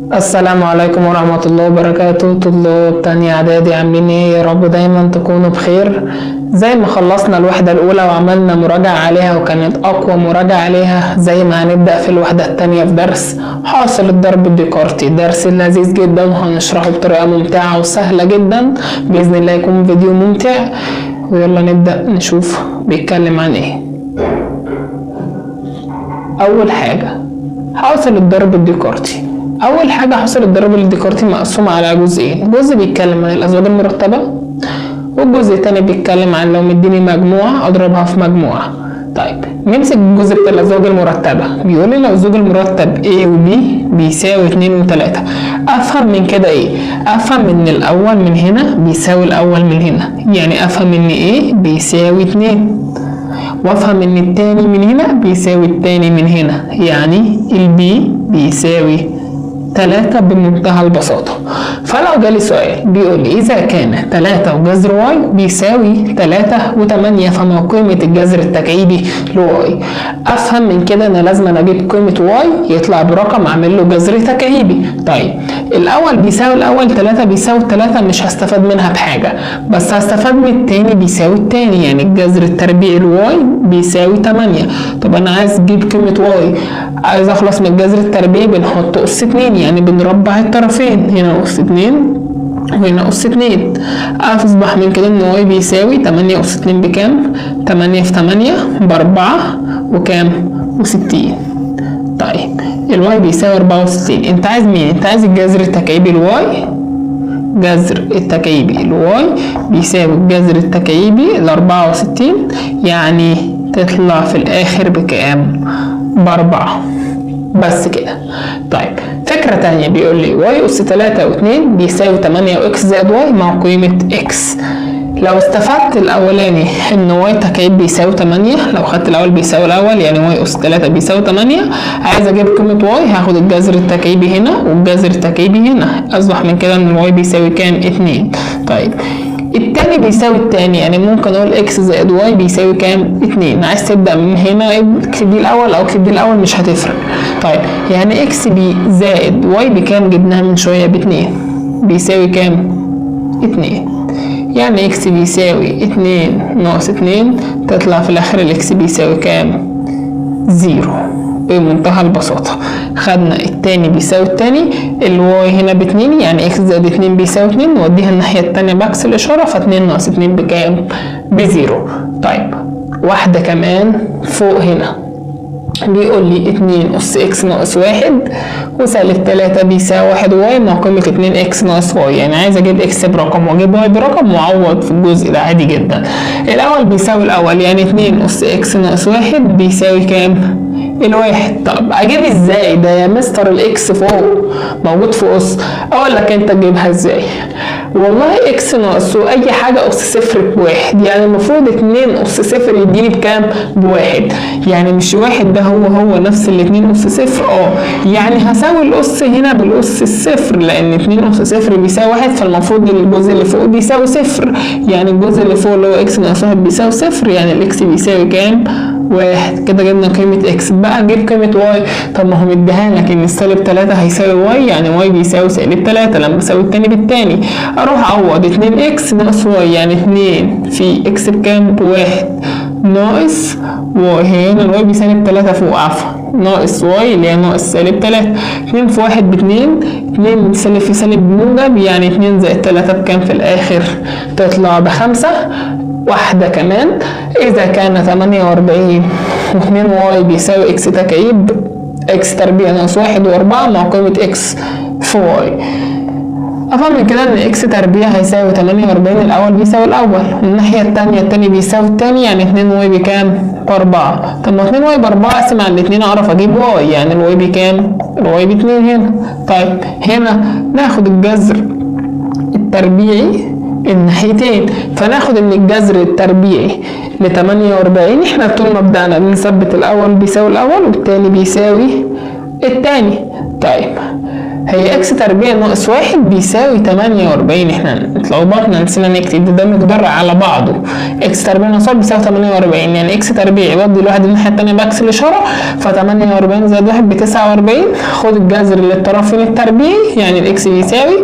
السلام عليكم ورحمة الله وبركاته. طلاب تانية اعدادي عاملين ايه؟ يا رب دايما تكونوا بخير. زي ما خلصنا الوحدة الاولى وعملنا مراجعة عليها وكانت اقوى مراجعة عليها، زي ما هنبدأ في الوحدة التانية في درس حاصل الضرب الديكارتي. درس لذيذ جدا وهنشرحه بطريقة ممتعة وسهلة جدا، بإذن الله يكون فيديو ممتع. ويلا نبدأ نشوف بيتكلم عن ايه. اول حاجة حاصل الضرب الديكارتي. اول حاجه حاصل الضرب الديكارتي مقسوم على جزئين، جزء بيتكلم عن الازواج المرتبه والجزء التاني بيتكلم عن لو مديني مجموعه اضربها في مجموعه. طيب نمسك الجزء بتاع الازواج المرتبه. بيقول لي لو الزوج المرتب A و B بيساوي 2 و3. افهم من كده ايه؟ افهم ان الاول من هنا بيساوي الاول من هنا، يعني افهم ان A بيساوي 2، وافهم ان التاني من هنا بيساوي التاني من هنا، يعني البي بيساوي 3 بمنتهى البساطة. فلو جالي سؤال بيقول لي إذا كان 3 وجذر واي بيساوي 3 و8 فما قيمة الجذر التكعيبي لواي؟ أفهم من كده إن لازم أجيب قيمة واي يطلع برقم أعمل له جذر تكعيبي. طيب الأول بيساوي الأول، 3 بيساوي 3 مش هستفاد منها بحاجة، بس هستفاد من التاني بيساوي التاني، يعني الجذر التربيعي لواي بيساوي 8. طب أنا عايز أجيب قيمة واي، عايز أخلص من الجذر التربيعي، بنحط أس 2 يعني بنربع الطرفين، هنا أس 2 وهنا أس 2. أصبح من كده إن واي بيساوي 8 أس 2 بكام؟ 8 في 8 ب4 وكام؟ و60. طيب الواي بيساوي 64. أنت عايز مين؟ أنت عايز الجذر التكعيبي لواي. جذر التكعيبي لواي بيساوي الجذر التكعيبي ل64، يعني تطلع في الآخر بكام؟ ب4. بس كده. طيب فكرة تانية بيقول لي واي أس 3 و2 بيساوي 8 وإكس زائد واي مع قيمة إكس. لو استفدت الأولاني إن واي تكعيب بيساوي 8، لو خدت الأول بيساوي الأول يعني واي أس 3 بيساوي 8، عايز أجيب قيمة واي هاخد الجذر التكعيبي هنا والجذر التكعيبي هنا، أصبح من كده إن الواي بيساوي كام؟ 2. طيب التاني بيساوي التاني، يعني ممكن اقول اكس زائد واي بيساوي كام؟ 2. عايز تبدا من هنا اكتب دي الاول او اكتب دي الاول مش هتفرق. طيب يعني اكس بي زائد واي بكام؟ جبناها من شويه ب2 بيساوي كام؟ 2. يعني اكس بيساوي 2 ناقص 2 تطلع في الاخر الاكس بيساوي كام؟ 0 بمنتهى البساطة. خدنا التاني بيساوي التاني، الواي هنا ب2 يعني اكس زائد 2 بيساوي 2، نوديها الناحية التانية بعكس الإشارة، ف2 ناقص 2 بكام؟ ب0. طيب واحدة كمان فوق هنا بيقول لي 2 أس إكس ناقص 1 وسالب 3 بيساوي 1 واي مع قيمة 2 إكس ناقص واي، يعني عايز أجيب إكس برقم وأجيب واي برقم وأعوض في الجزء ده عادي جدا. الأول بيساوي الأول، يعني 2 أس إكس ناقص 1 بيساوي كام؟ الواحد. طب اجيب ازاي ده يا مستر؟ الاكس فوق موجود في اس. اقول لك انت تجيبها ازاي. والله اكس ناقص اي حاجه اس صفر بواحد، يعني المفروض 2 اس صفر يديني بكام؟ بواحد. يعني مش واحد ده هو نفس الاتنين اس صفر. يعني هساوي الاس هنا بالاس الصفر، لان 2 اس صفر بيساوي 1، فالمفروض الجزء اللي فوق بيساوي صفر، يعني الجزء اللي فوق اللي هو اكس ناقص 1 بيساوي صفر، يعني الاكس بيساوي كام؟ 1. كده جبنا قيمة اكس. بقى نجيب قيمة واي. طب ما هو مديها لك ان السالب 3 هيساوي واي، يعني واي بيساوي سالب 3 لما اساوي التاني بالتاني، اروح اعوض 2 اكس ناقص واي، يعني 2 في اكس بكام؟ ب1 ناقص واي، هنا الواي بسالب 3 فوق، عفوا ناقص واي اللي هي ناقص سالب 3. 2 في 1 ب2، 2 سالب في سالب موجب، يعني 2 زائد 3 بكام في الاخر؟ تطلع ب5. واحدة كمان، إذا كان 48 و2 واي بيساوي إكس تكعيب، إكس تربيع ناقص 1 و4 مع قيمة إكس في واي. أفهم من كده إن إكس تربيع هيساوي 48 الأول بيساوي الأول، والناحية التانية التاني بيساوي التاني، يعني 2 واي بكام؟ ب4. طب ما 2 واي ب4 أقسم على الاتنين أعرف أجيب واي، يعني الواي بكام؟ الواي ب2 هنا. طيب هنا ناخد الجذر التربيعي الناحيتين، فناخد ان الجذر التربيعي ل 48 احنا طول ما بدأنا بنثبت الاول بيساوي الاول والتاني بيساوي التاني. طيب هي اكس تربيع ناقص 1 بيساوي 48. احنا اتلخبطنا نسينا نكتب ده مقدار على بعضه. اكس تربيع ناقص 1 بيساوي 48، يعني اكس تربيع يودي الواحد الناحيه الثانيه بعكس الاشاره، ف 48 زائد 1 ب 49. خد الجذر للطرفين التربيعي، يعني الاكس بيساوي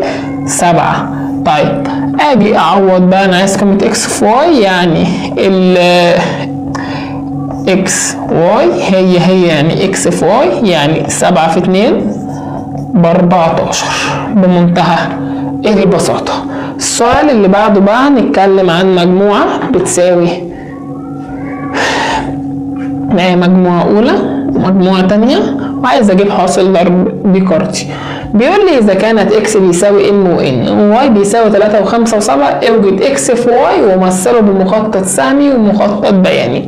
7. طيب اجي اعوض بقى، انا عايز قيمه اكس في واي، يعني ال اكس واي هي يعني اكس في واي، يعني 7 في 2 ب 14 بمنتهى البساطة. السؤال اللي بعده بقى هنتكلم عن مجموعة بتساوي مجموعة أولى ومجموعة تانية، وعايز أجيب حاصل ضرب ديكارتي. بيقول لي إذا كانت إكس بيساوي إم وإن وواي بيساوي 3 و5 و7، اوجد إكس في واي ومثله بمخطط سهمي ومخطط بياني.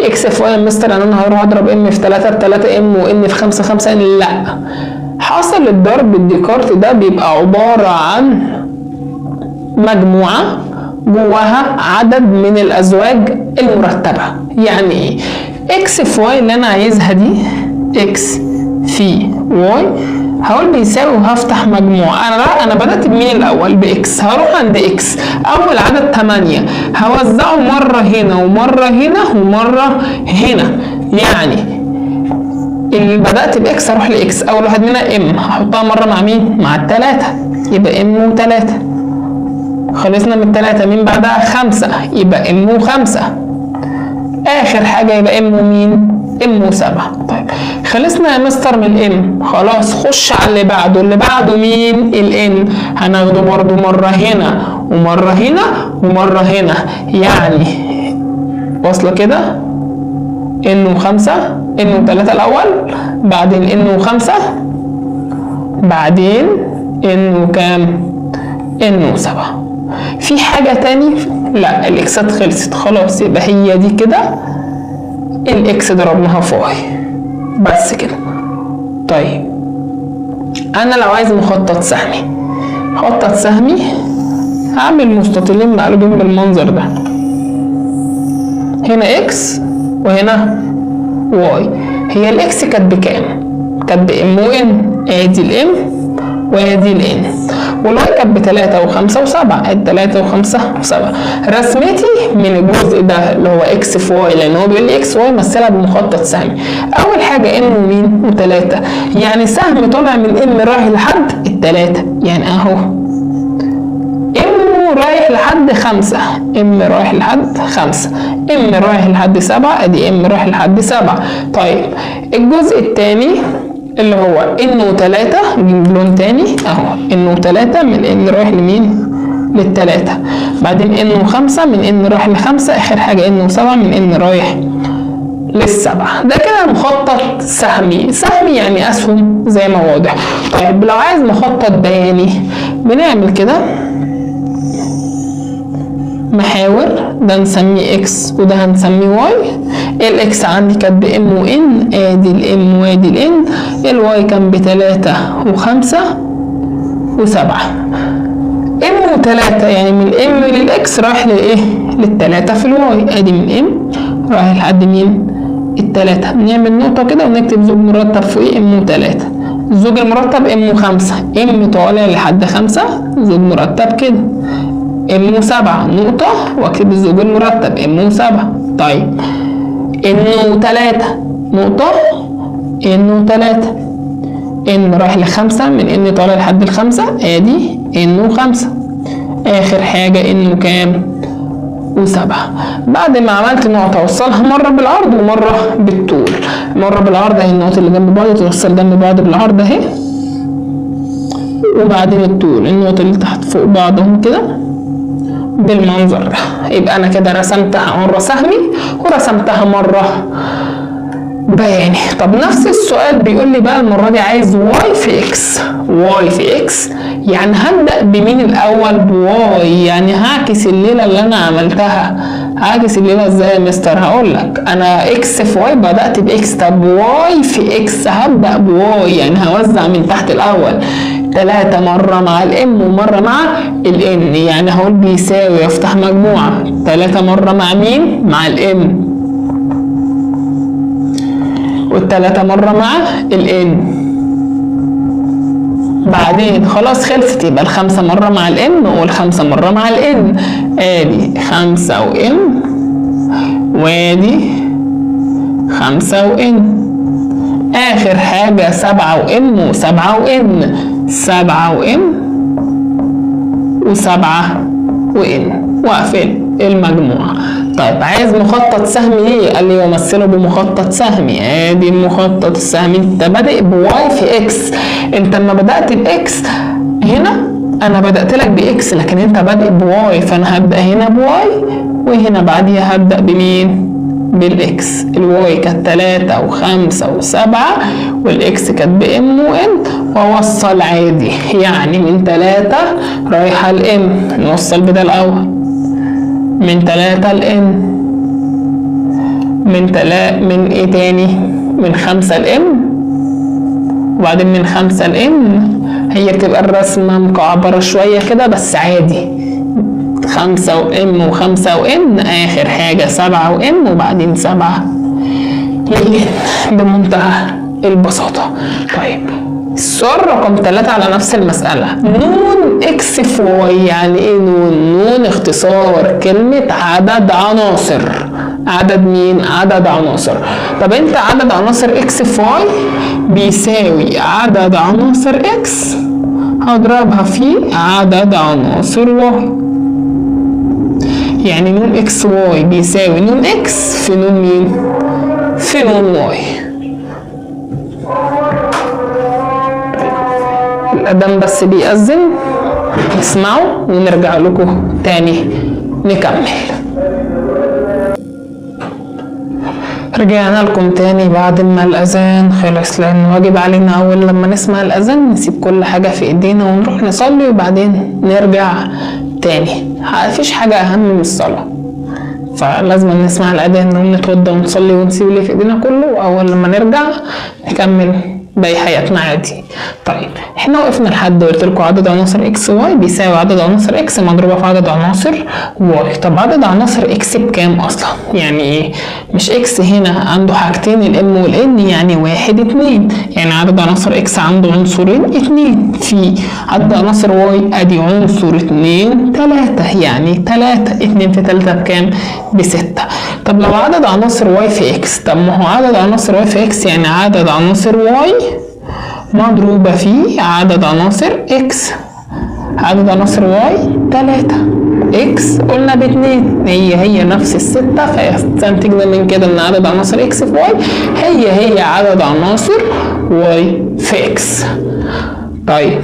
إكس في واي يا مستر أنا هروح أضرب إم في 3 ب3 إم وإن في 5 5 إن، لأ. حاصل الضرب الديكارتي ده بيبقى عبارة عن مجموعة جواها عدد من الأزواج المرتبة. يعني إيه؟ إكس في واي اللي أنا عايزها دي، إكس في واي هقول بيساوي، وهفتح مجموعة. أنا بدأت بمين الأول؟ بإكس. هروح عند إكس أول عدد 8 هوزعه مرة هنا ومرة هنا ومرة هنا، يعني اللي بدأت بإكس هروح لإكس، أول واحد منها إم هحطها مرة مع مين؟ مع التلاتة، يبقى إم و3. خلصنا من التلاتة، مين بعدها؟ 5، يبقى إم و5. آخر حاجة يبقى إم ومين؟ إم و7. طيب خلصنا يا مستر من إم، خلاص خش على اللي بعده. اللي بعده مين؟ الإن، هناخده برضو مرة هنا ومرة هنا ومرة هنا، يعني واصلة كده؟ إن و5، إن و3 الأول، بعدين إن و5، بعدين إن وكام؟ إن و7. في حاجة تاني؟ لا، الإكسات خلصت خلاص، يبقى هي دي كده الإكس ضربناها في واي بس كده. طيب أنا لو عايز مخطط سهمي، مخطط سهمي هعمل مستطيلين مقلوبين بالمنظر ده، هنا إكس وهنا واي. هي الاكس كانت بكام؟ كانت بام وان، ادي الام وادي الان، والواي كانت ب3 و5 و7، ادي 3 و5 و7. رسمتي من الجزء ده اللي هو اكس في واي، لان هو بيقول لي اكس واي مثلها بمخطط سهمي. اول حاجه ام ومين؟ و3، يعني سهم طالع من ام رايح لحد ال3، يعني اهو ام رايح لحد 5، ام رايح لحد 5، ام رايح لحد 7، ادي ام رايح لحد 7. طيب الجزء الثاني اللي هو ان و3، نجيب لون تاني اهو، ان و3 من ان رايح لمين؟ لل3، بعدين ان و5 من ان رايح ل5، اخر حاجه ان و7 من ان رايح لل7. ده كده مخطط سهمي. سهمي يعني اسهم زي ما واضح. طيب لو عايز مخطط بياني بنعمل كده محاور، ده نسميه اكس وده هنسميه واي. الاكس عندي كانت بام وان، ادي الام وادي الان. الواي كان ب3 و5 و7. ام و3 يعني من ام للاكس رايح لايه؟ لل3 في الواي، ادي من ام رايح لحد مين؟ ال3. نعمل نقطه كده ونكتب زوج مرتب فوقيه ام و3. الزوج المرتب ام و5، ام طالع لحد 5 زوج مرتب كده، ام و7 نقطة واكتب الزوج المرتب ام و7. طيب ان و3 نقطة، ان و3، ان رايح ل5 من ان طالع لحد ال5، ادي ان و5. اخر حاجة ان وكام؟ و7. بعد ما عملت نقطة اوصلها مرة بالعرض ومرة بالطول. مرة بالعرض اهي النقط اللي جنب بعض توصل جنب بعض بالعرض اهي، وبعدين الطول النقط اللي تحت فوق بعضهم كده بالمنظر ده. يبقى انا كده رسمتها مرة سهمي ورسمتها مرة بياني. طب نفس السؤال بيقول لي بقى المرة دي عايز واي في اكس. واي في اكس يعني هبدأ بمين الأول؟ بواي، يعني هعكس الليلة اللي أنا عملتها. هعكس الليلة ازاي يا مستر؟ هقول لك أنا اكس في واي بدأت باكس، طب واي في اكس هبدأ بواي، يعني هوزع من تحت الأول 3 مرة مع الام ومرة مع الان، يعني هقول بيساوي افتح مجموعة 3 مرة مع مين؟ مع الام، وال3 مرة مع الان. بعدين خلاص خلصت، يبقى ال5 مرة مع الام وال5 مرة مع الان. ادي 5 وان وادي 5 وان. اخر حاجة 7 وام و7 وان، 7 وام و7 وان، واقفل المجموعة. طيب عايز مخطط سهمي ايه؟ قال لي ومثله بمخطط سهمي. ادي المخطط السهمي. انت بادئ بواي في اكس. انت لما بدأت باكس هنا انا بدأت لك باكس، لكن انت بادئ بواي، فانا هبدأ هنا بواي وهنا بعديها هبدأ بمين؟ بالاكس. الواي كانت 3 و5 و7 والاكس كانت بام وان، واوصل عادي يعني من 3 رايحة لام. نوصل بده الاول، من 3 لان، من ايه تاني؟ من 5 لام، وبعدين من 5 لان. هي بتبقى الرسمة مكعبرة شوية كده بس عادي، 5 وام و5 وان. اخر حاجة 7 وام وبعدين 7 بمنتهى البساطة. طيب السؤال رقم 3 على نفس المسألة. نون اكس في واي. يعني ايه نون؟ نون اختصار كلمة عدد عناصر. عدد مين؟ عدد عناصر. طب انت عدد عناصر اكس في واي بيساوي عدد عناصر اكس هضربها في عدد عناصر واي. يعني نون اكس واي بيساوي نون اكس في نون مين؟ في نون واي. الأذان بس بيأذن، نسمعوا ونرجع لكم تاني نكمل. رجعنا لكم تاني بعد ما الأذان خلص، لأن واجب علينا أول لما نسمع الأذان نسيب كل حاجة في إيدينا ونروح نصلي وبعدين نرجع تاني. مفيش حاجة أهم من الصلاة، فلازم نسمع الأذان نقوم نتوضى ونصلي ونسيب اللي في إيدينا كله، وأول لما نرجع نكمل باقي حياتنا عادي. طيب احنا وقفنا لحد قلت لكم عدد عناصر اكس واي بيساوي عدد عناصر اكس مضروبه في عدد عناصر واي. طب عدد عناصر اكس بكام اصلا؟ يعني ايه؟ مش اكس هنا عنده حاجتين الام والان، يعني 1 2. يعني عدد عناصر اكس عنده عنصرين 2. في عدد عناصر واي ادي عنصر 2 3، يعني 3. 2 في 3 بكام؟ ب6. طب لو عدد عناصر واي في اكس، طب ما هو عدد عناصر واي في اكس يعني عدد عناصر واي مضروبة في عدد عناصر اكس. عدد عناصر واي 3، اكس قلنا ب2، هي نفس ال6، فيستنتجنا من كده ان عدد عناصر اكس في واي هي عدد عناصر واي في اكس. طيب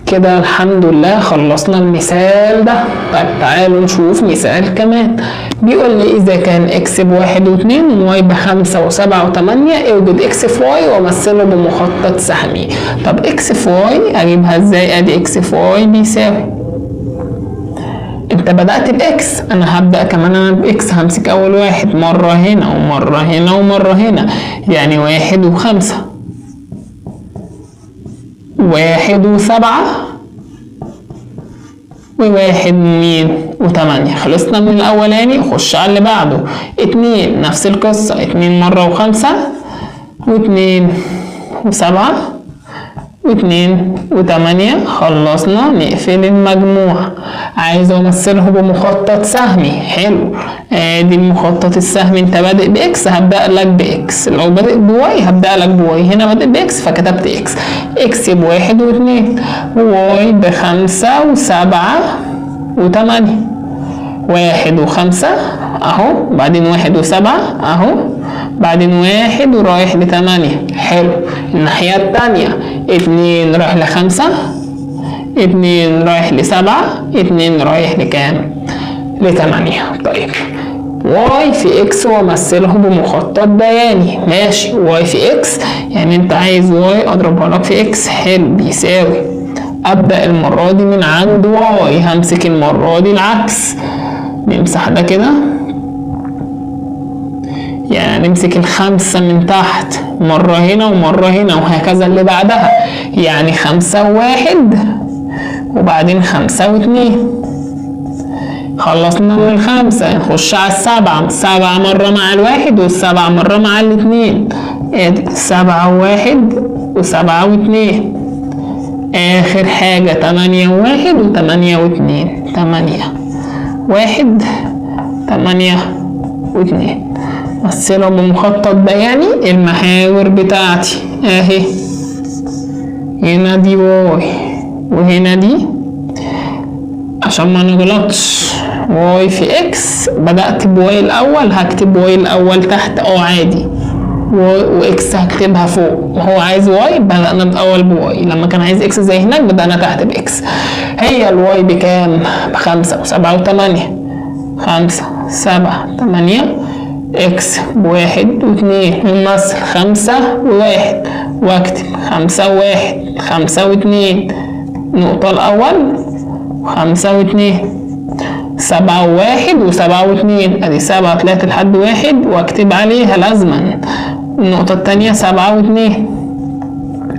كده الحمد لله خلصنا المثال ده. طيب تعالوا نشوف مثال كمان. بيقول لي إذا كان إكس ب1 و2 وواي ب5 و7 و8 اوجد إكس في واي ومثله بمخطط سهمي. طب إكس في واي أجيبها إزاي؟ أدي إكس في واي بيساوي، أنت بدأت بإكس، أنا هبدأ كمان أنا بإكس، همسك أول واحد مرة هنا ومرة هنا ومرة هنا، يعني 1 و5 1 و7 و1 مين و8. خلصنا من الاولاني، خش على اللي بعده. 2 نفس القصه، 2 مره و5 و2 و7 و2 و8. خلصنا، نقفل المجموعه. عايز امثله بمخطط سهمي. حلو، ادي المخطط السهمي. انت بادئ باكس هبدا لك باكس، لو بادئ بواي هبدا لك بواي. هنا بادئ باكس فكتبت اكس. اكس ب1 و2 وواي ب5 و7 و8. 1 و5 اهو، بعدين 1 و7 اهو، بعدين 1 ورايح ل8. حلو. الناحيه الثانيه 2 رايح ل5، 2 رايح ل7، 2 رايح لكام؟ ل8. طيب واي في اكس وامثله بمخطط بياني. ماشي، واي في اكس يعني انت عايز واي اضربها لك في اكس. حلو، بيساوي، ابدا المره دي من عند واي، همسك المره دي العكس، نمسح ده كده، يعني نمسك ال5 من تحت مره هنا ومره هنا وهكذا اللي بعدها، يعني 5 و1 وبعدين 5 و2. خلصنا من ال5، نخش على ال7. 7 مرة مع ال1 وال7 مرة مع ال2، ادي 7 و1 و7 و2. اخر حاجة 8 و1 و8 و2. 8 1 8 و2. مثلوا بمخطط بياني المحاور بتاعتي اهي. هنا دي واي وهنا دي، عشان ما نغلطش واي في اكس بدأت بواي الاول هكتب واي الاول تحت عادي، واكس هكتبها فوق، وهو عايز واي بدأنا الاول بواي، لما كان عايز اكس زي هناك بدأنا تحت باكس. هي الواي بكام؟ ب5 و7 و8. 5 7 8 اكس ب1 و2. نمثل 5 و1 واكتب 5 و1 5 و2 نقطة الاول 5 و2. 7 و1 و7 و2 ادي 7 طلعت لحد 1 واكتب عليها لازما النقطة التانية 7 و2.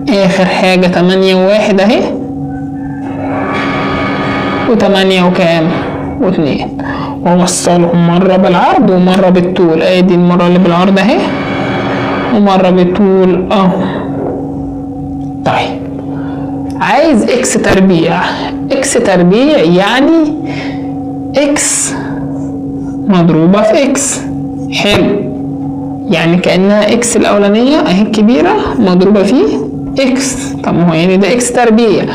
اخر حاجة 8 و1 اهي، و8 وكام و2، ووصلهم مرة بالعرض ومرة بالطول. ادي المرة اللي بالعرض اهي ومرة بالطول اهو. طيب عايز اكس تربيع. اكس تربيع يعني اكس مضروبة في اكس. حلو، يعني كأنها اكس الاولانية اهي الكبيرة مضروبة في اكس. طب ما هو يعني ده اكس تربيع،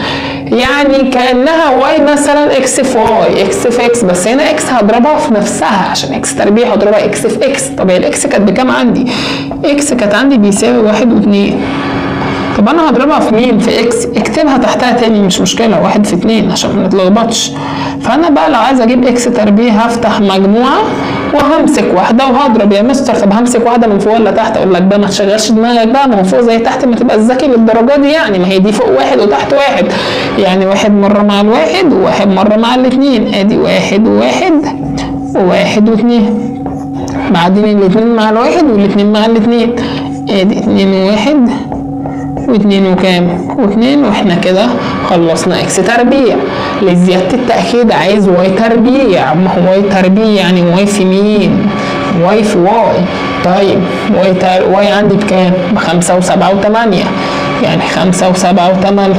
يعني كأنها واي مثلا اكس في واي اكس في اكس، بس هنا اكس هضربها في نفسها عشان اكس تربيع هضربها اكس في اكس. طب هي الاكس كانت بكام عندي؟ اكس كانت عندي بيساوي 1 و2. طب انا هضربها في مين؟ في اكس. اكتبها تحتها تاني مش مشكلة 1 في 2 عشان ما نتلخبطش. فانا بقى لو عايز اجيب اكس تربيع هفتح مجموعة وهمسك واحدة وهضرب. يا مستر طب همسك واحدة من فوق ولا تحت؟ اقول لك بقى ما تشغلش دماغك بقى، ما هو فوق زي تحت، ما تبقى ذكي للدرجة دي يعني. ما هي دي فوق 1 وتحت 1، يعني 1 مرة مع الواحد و1 مرة مع الاتنين. ادي 1 و1 و1 و2، بعدين الاتنين مع الواحد والاتنين مع الاتنين. ادي 2 و1 و2 وكام و2. واحنا كده خلصنا اكس تربيع. لزيادة التأكيد عايز واي تربيع. ما هو واي تربيع يعني واي في مين؟ واي في واي. طيب واي عندي بكام؟ ب5 و7 و8، يعني 5 و7 و8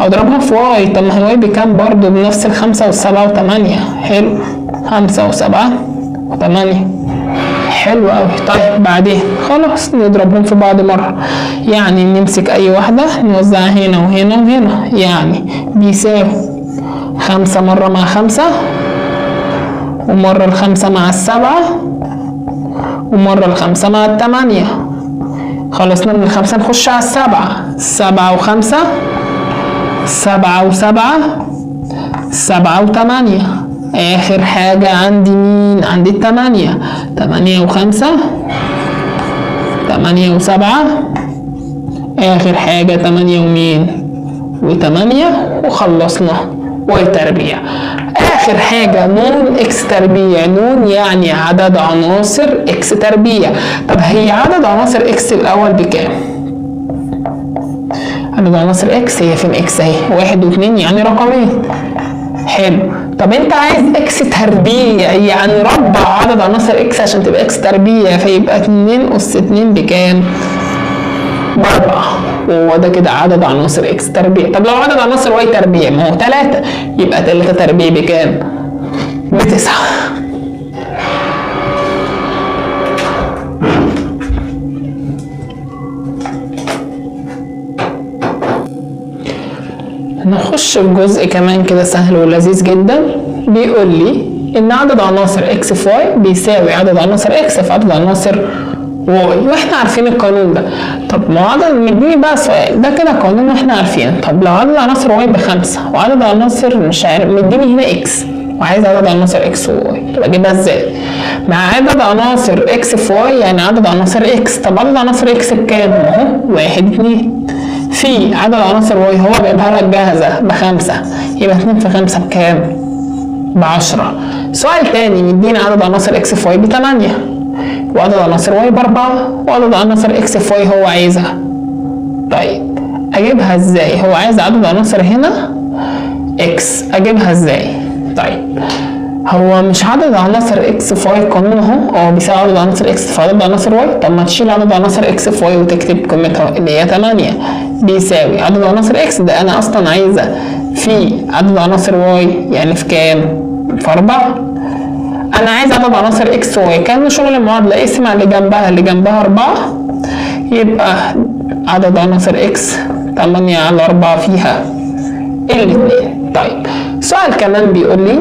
هضربها في واي. طب ما هي واي بكام برضو؟ بنفس ال5 و7 و8. حلو، 5 و7 و8. حلو قوي. طيب بعدين خلاص نضربهم في بعض مرة، يعني نمسك اي واحدة نوزعها هنا وهنا وهنا، يعني بيساوي 5 مرة مع 5 ومرة 5 مع 7 ومرة 5 مع 8. خلصنا من 5 نخش على 7. 7 و5 7 و7 7 و8. اخر حاجة عندي مين؟ عندي 8. 8 و5 8 و7. اخر حاجة 8 ومين؟ و8. وخلصنا واي تربيع. اخر حاجة نون اكس تربيع. نون يعني عدد عناصر اكس تربيع. طب هي عدد عناصر اكس الاول بكام؟ عدد عناصر اكس هي فين؟ اكس اهي 1 و2 يعني رقمين. حلو. طب انت عايز اكس تربيع يعني ربع عدد عناصر اكس عشان تبقى اكس تربيع، فيبقى 2 أس 2 بكام؟ ب4. وهو ده كده عدد عناصر اكس تربيع. طب لو عدد عناصر واي تربيع ما هو 3، يبقى 3 تربيع بكام؟ ب9. نخش في جزء كمان كده سهل ولذيذ جدا. بيقول لي ان عدد عناصر اكس في واي بيساوي عدد عناصر اكس في عدد عناصر واي، واحنا عارفين القانون ده. طب ما عدد مديني بقى سؤال ده كده قانون واحنا عارفينه. طب لو عدد عناصر واي ب5 وعدد عناصر مش عارف مديني هنا اكس وعايز عدد عناصر اكس وواي، طب اجيبها ازاي؟ مع عدد عناصر اكس في واي يعني عدد عناصر اكس. طب عدد عناصر اكس بكام؟ اهو 1 2 في عدد عناصر واي هو جايبها لك جاهزه ب5، يبقى 2 في 5 بكام؟ ب10. سؤال تاني مدينا عدد عناصر اكس في واي ب8 وعدد عناصر واي ب4 وعدد عناصر اكس في واي هو عايزها. طيب اجيبها ازاي؟ هو عايز عدد عناصر هنا اكس، اجيبها ازاي؟ طيب هو مش عدد عناصر اكس في واي قانون اهو، هو بيساوي عدد عناصر اكس في عدد عناصر واي. طب ما تشيل عدد عناصر اكس في واي وتكتب قيمتها اللي هي 8 بيساوي عدد عناصر اكس، ده انا اصلا عايزه في عدد عناصر واي يعني في كام؟ في 4. انا عايز عدد عناصر اكس واي، كان شغل المعادله اقسم على اللي جنبها 4 يبقى عدد عناصر اكس 8 على 4 فيها الاثنين. طيب سؤال كمان بيقول لي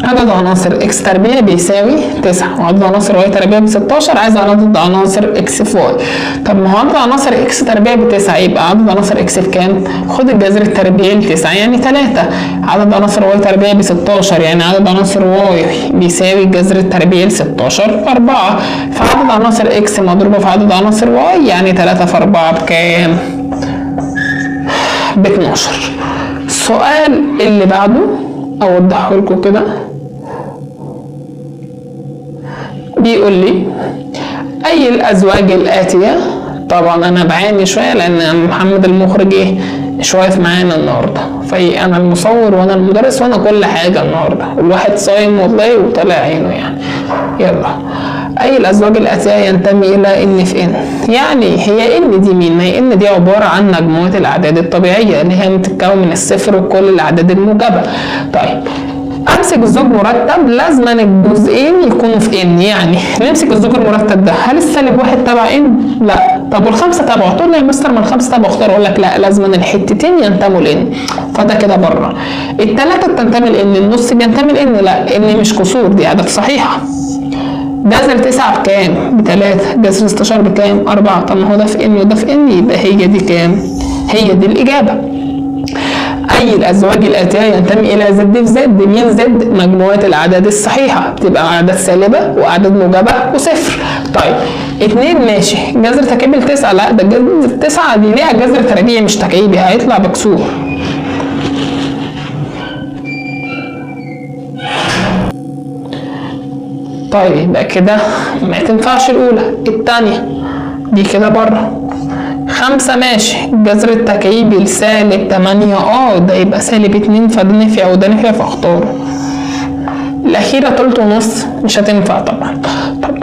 عدد عناصر اكس تربيع بيساوي 9 وعدد عناصر واي تربيع ب 16، عايز عدد عناصر اكس في واي. طب ما هو عدد عناصر اكس تربيع ب 9 يبقى عدد عناصر اكس بكام؟ خد الجذر التربيعي ل 9 يعني 3. عدد عناصر واي تربيع ب 16 يعني عدد عناصر واي بيساوي الجذر التربيعي ل 16 4. فعدد عناصر اكس مضروبه في عدد عناصر واي يعني 3 في 4 بكام؟ ب 12. السؤال اللي بعده اوضحه لكم كده، بيقول لي اي الازواج الاتيه. طبعا انا بعاني شويه لان محمد المخرج شويه معانا النهارده، انا المصور وانا المدرس وانا كل حاجه النهارده، الواحد صايم والله وطالع عينه يعني. يلا، اي الازواج الاتيه ينتمي الى ان في ان. يعني هي ان دي مين؟ ما هي ان دي عباره عن مجموعه الاعداد الطبيعيه اللي هي بتتكون من الصفر وكل الاعداد الموجبه. طيب امسك زوج مرتب لازم الجزئين يكونوا في ان. يعني نمسك الزوج المرتب ده، هل السالب واحد تبع ان؟ لا. طب والخمسه تبعه؟ تقول لي يا مستر ما الخمسه تبعه اختار، اقول لك لا، لازم الحتتين ينتموا لان، فده كده بره. الثلاثه بتنتمي لان، النص بينتمي لان، لا ان مش كسور دي عدد صحيحه. جذر 9 بكام؟ ب3. جذر 16 بكام؟ 4. طب ما هو ده في ان وده في ان، يبقى هي دي كام؟ هي دي الاجابه. اي الازواج الاتيه ينتمي الى زد في زد. مين زد؟ مجموعه الاعداد الصحيحه، بتبقى اعداد سالبه واعداد موجبه وصفر. طيب 2 ماشي، جذر تكعيبي ل9، لا ده جذر 9 دي ليها جذر تربيعي مش تكعيبي، هيطلع بكسور. طيب يبقى كده ما تنفعش الاولى، الثانيه دي كده بره. 5 ماشي، الجذر التكعيبي لسالب 8 ده يبقى سالب 2، فده نفع وده نفع فاختاره. الأخيرة 3.5 مش هتنفع طبعا. طب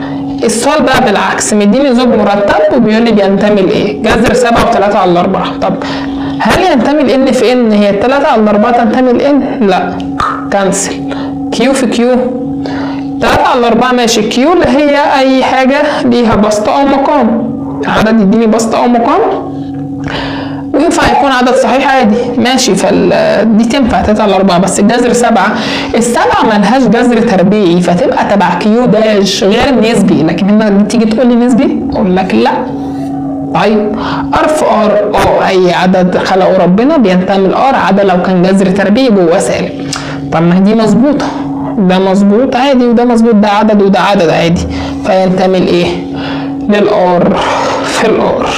السؤال بقى بالعكس، مديني زوج مرتب وبيقول لي بينتمي لإيه؟ جذر 7 و3 على 4. طب هل ينتمي لإن في إن؟ هي 3 على 4 تنتمي لإن؟ لا، كنسل. كيو في كيو 3 على 4 ماشي، كيو اللي هي أي حاجة ليها بسط أو مقام، عدد يديني بسط او مقام، وينفع يكون عدد صحيح عادي ماشي، دي تنفع 3 على 4. بس الجذر 7، ال7 ملهاش جذر تربيعي فتبقى تبع كيو داش غير نسبي، لكن هنا تيجي تقول لي نسبي اقول لك لا. طيب ار في ار، اي عدد خلقه ربنا بينتمي لار عدا لو كان جذر تربيعي جواه سالب. طب ما دي مظبوطه، ده مظبوط عادي وده مظبوط، ده عدد وده عدد عادي، فينتمي لايه؟ للار في الار.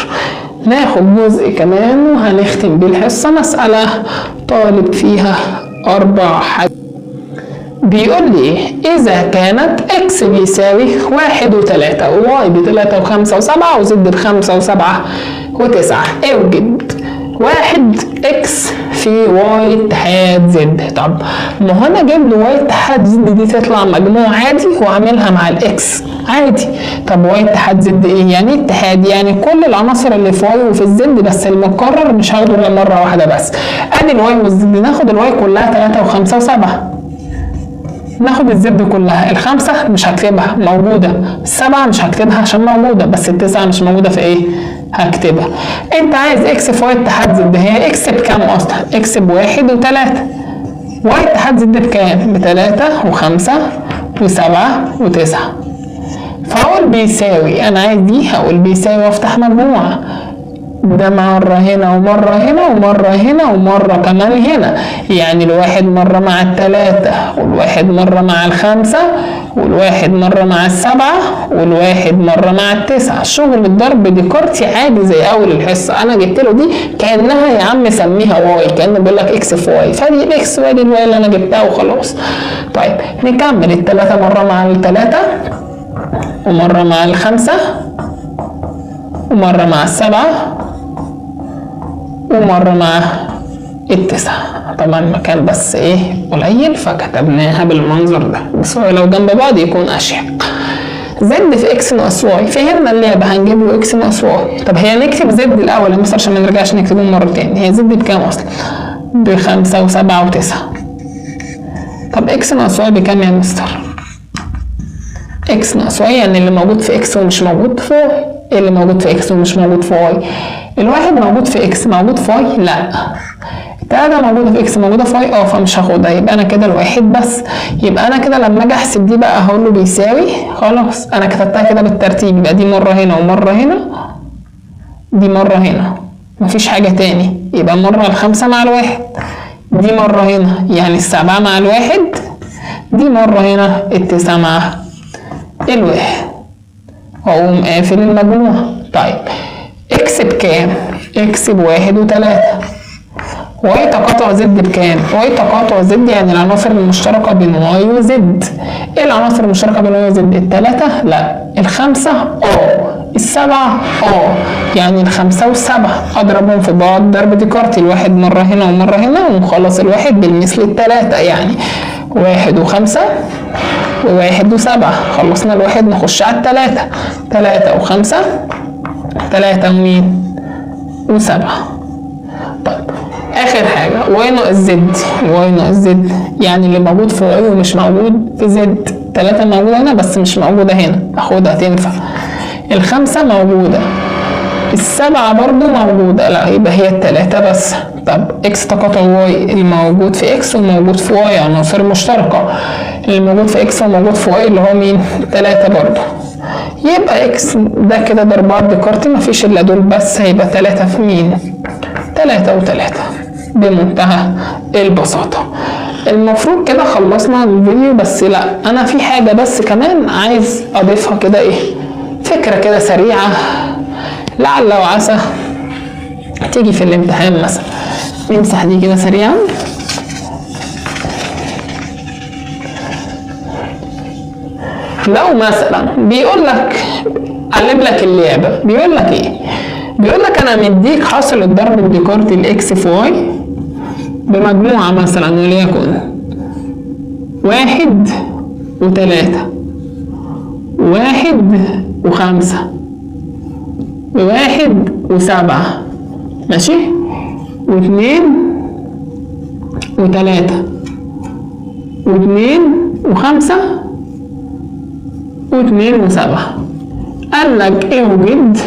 ناخد جزء كمان وهنختم بيه الحصة، مسألة طالب فيها 4 حاجات. بيقول لي إذا كانت إكس بيساوي 1 و3 وواي ب3 و5 و7 وزد ب5 و7 و9، اوجد 1 إكس في واي اتحاد زد. طب ما هو أنا جايب له واي اتحاد زد دي تطلع مجموع عادي وأعملها مع الإكس عادي. طب واي اتحاد زد ايه؟ يعني اتحاد يعني كل العناصر اللي في واي وفي الزد، بس المكرر مش هاخده الا مره واحده بس. ادي الواي والزد، ناخد الواي كلها 3 و5 و7، ناخد الزد كلها. ال5 مش هكتبها موجوده، ال7 مش هكتبها عشان موجوده، بس ال9 مش موجوده في ايه؟ هكتبها. انت عايز اكس في واي اتحاد زد، هي اكس بكام اصلا؟ اكس ب1 و3، واي اتحاد زد بكام؟ ب3 و5 و7 و9. فاقول بيساوي، انا عايز دي هقول بيساوي وافتح مجموعه، ده مرة هنا ومرة هنا ومرة هنا ومرة كمان هنا، يعني الواحد مرة مع ال3 والواحد مرة مع ال5 والواحد مرة مع ال7 والواحد مرة مع ال9. شغل الضرب ديكارتي عادي زي اول الحصة، انا جبت له دي كأنها يا عم سميها واي، كأنه بيقول لك اكس في واي، فدي الاكس وادي الواي اللي انا جبتها وخلاص. طيب نكمل، ال3 مرة مع ال3 ومرة مع ال5 ومرة مع ال7 ومرة مع التسعة. طبعا المكان بس ايه قليل فكتبناها بالمنظر ده، بس هو لو جنب بعض يكون اشيك. زد في اكس ناقص واي، فهمنا اللعبة هنجيب له اكس ناقص واي. طب هي نكتب زد الاول يا مستر عشان ما نرجعش نكتبهم مرة تاني. هي زد بكام اصلا؟ ب5 و7 و9. طب اكس ناقص واي بكام يا مستر؟ اكس ناقص واي يعني اللي موجود في اكس ومش موجود في واي. ايه اللي موجود في اكس ومش موجود في واي؟ الواحد موجود في اكس موجود في واي؟ لا. التلاتة موجودة في اكس موجودة في واي فمش هاخدها، يبقى انا كده الواحد بس. يبقى انا كده لما اجي احسب دي بقى هقول له بيساوي، خلاص انا كتبتها كده بالترتيب، يبقى دي مرة هنا ومرة هنا، دي مرة هنا، مفيش حاجة تاني. يبقى مرة ال5 مع الواحد، دي مرة هنا يعني ال7 مع الواحد، دي مرة هنا ال9 مع الواحد، واقوم قافل المجموعة. طيب اكس بكام؟ اكس ب1 و3. واي تقاطع زد بكام؟ واي تقاطع زد يعني العناصر المشتركة بين واي وزد. ايه العناصر المشتركة بين واي وزد؟ التلاتة؟ لا. ال5 ال7 يعني ال5 وال7 اضربهم في بعض ضرب ديكارتي، الواحد مرة هنا ومرة هنا ونخلص الواحد بالمثل التلاتة، يعني 1 و5 و1 و7. خلصنا الواحد نخش على التلاتة، 3 و5 3 ومين و7. طيب اخر حاجة واي ناقص زد. واي ناقص زد يعني اللي موجود في واي ومش موجود في زد. 3 موجودة هنا بس مش موجودة هنا، اخدها تنفع. ال5 موجودة، ال7 برضو موجودة، لا يبقى هي ال3 بس. طب اكس تقاطع واي اللي موجود في اكس وموجود في واي عناصر مشتركة، اللي موجود في اكس وموجود في واي اللي هو مين؟ 3 برضو. يبقى اكس ده كده ضربات ديكارتي مفيش الا دول بس، هيبقى 3 في مين؟ 3 و3 بمنتهى البساطة. المفروض كده خلصنا الفيديو، بس لا انا في حاجة بس كمان عايز اضيفها كده، ايه فكرة كده سريعة لعل وعسى تيجي في الامتحان مثلا. نمسح دي كده سريعا. لو مثلا بيقول لك قلب لك اللعبة، بيقول لك ايه؟ بيقول لك انا مديك حاصل الضرب الديكارتي الاكس في واي بمجموعة مثلا وليكن 1 و3 1 و5 و1 و7 ماشي، و2 و3 و2 و5 و2 و7. قال لك اوجد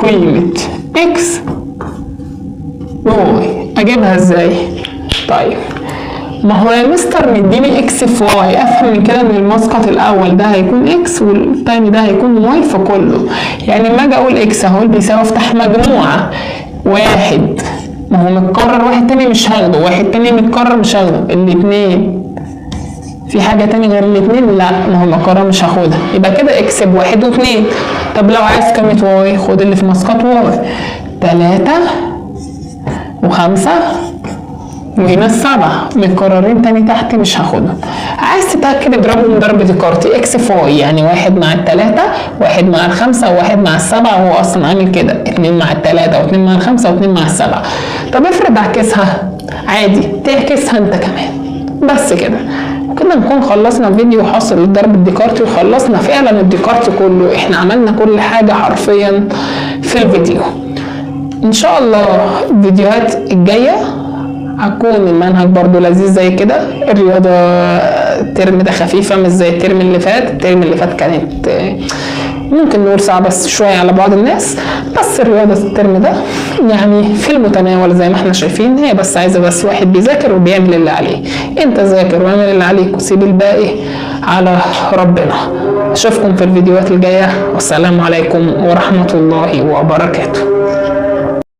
قيمة اكس وواي. اجيبها ازاي؟ طيب ما هو يا مستر مديني اكس في واي، افهم من كده ان المسقط الاول ده هيكون اكس والتاني ده هيكون واي في كله. يعني لما اجي اقول اكس اهو بيساوي افتح مجموعة 1، ما هو متكرر واحد تاني مش هاخده، واحد تاني متكرر مش هاخده، الاتنين في حاجة تاني غير الاتنين؟ لا، ما هو مقارنة مش هاخدها. يبقى كده اكس ب1 و2. طب لو عايز قيمة واي خد اللي في مسقط واي، 3 و5 وهنا ال7 متكررين تاني تحت مش هاخدهم. عايز تتأكد اضربهم ضرب ديكارتي اكس في واي، يعني 1 مع ال3 1 مع ال5 و1 مع ال7، هو اصلا عامل كده 2 مع ال3 و2 مع ال5 و2 مع ال7. طب افرض اعكسها عادي، تعكسها انت كمان بس كده. كده نكون خلصنا فيديو حاصل الضرب الديكارتي، وخلصنا فعلا الديكارتي كله، احنا عملنا كل حاجة حرفيا في الفيديو. ان شاء الله الفيديوهات الجاية هتكون المنهج برضو لذيذ زي كده. الرياضة الترم ده خفيفة مش زي الترم اللي فات. الترم اللي فات كانت ممكن نقول صعبة بس شوية على بعض الناس، بس الرياضة الترم ده يعني في المتناول زي ما احنا شايفين. هي بس عايزة بس واحد بيذاكر وبيعمل اللي عليه. انت ذاكر واعمل اللي عليك وسيب الباقي على ربنا. اشوفكم في الفيديوهات الجاية، والسلام عليكم ورحمة الله وبركاته.